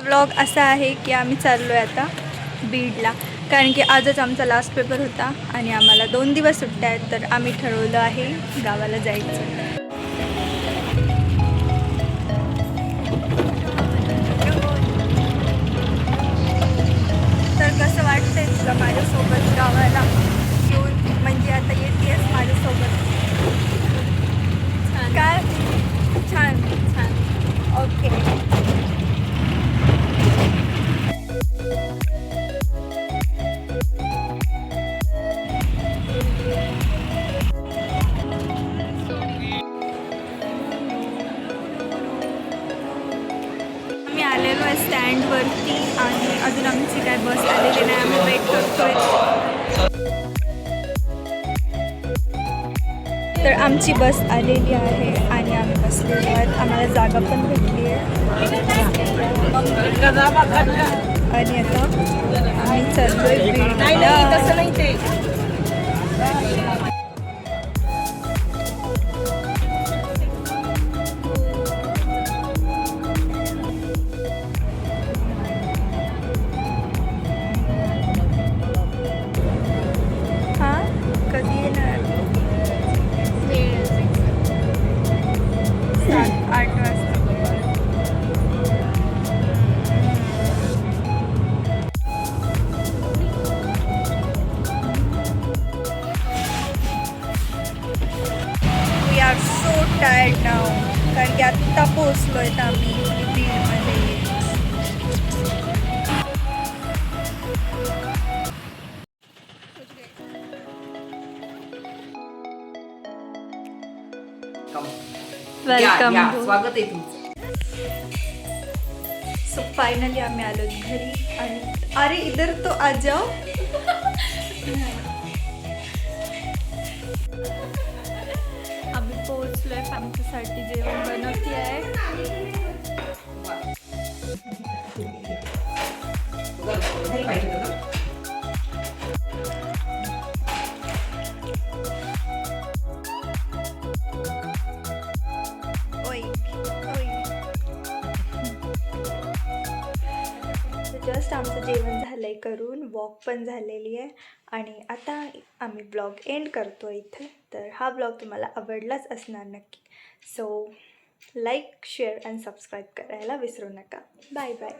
Blog असा आहे की आम्ही चाललो आहे आता बीडला, कारण की आजच आमचा लास्ट पेपर होता आणि आम्हाला 2 दिवस सुट्ट्या आहेत, तर आम्ही ठरवलं आहे गावाला जायचं. तर कसं वाटतंय तुला माझ्यासोबत गावाला येऊन? म्हणजे आता येतेस माझ्यासोबत? काय? छान छान. ओके. आम्ही आलेलो आहे स्टँडवरती आणि अजून आमची काय बस आलेली नाही, आम्ही वेट करतोय. तर आमची बस आलेली आहे आणि आम्ही बसलेलो आहेत. आम्हाला जागा पण भेटली आहे आणि आता आम्ही चाललोय बीडला. हां, कधी येणार? 7-8 वाजता. वी आर सो टायर्ड नाव, कारण की आत्ता पोचलो आहेत आम्ही बीडमध्ये. वेलकम. स्वागत आहे तुमचं. सो फायनली आम्ही आलो घरी आणि अरे इधर तो आ जाओ. आम्ही पोहोचलोय, आमच्यासाठी जेवण बनवते आहे. ओय ओय. जस्ट आमचं जेवण झालंय करून, वॉक पण झालेली आहे आणि आता आम्ही ब्लॉग एंड करतो इथे. तर हा ब्लॉग तुम्हाला आवडलाच असणार नक्की. So like, share and subscribe करायला विसरू नका. Bye bye.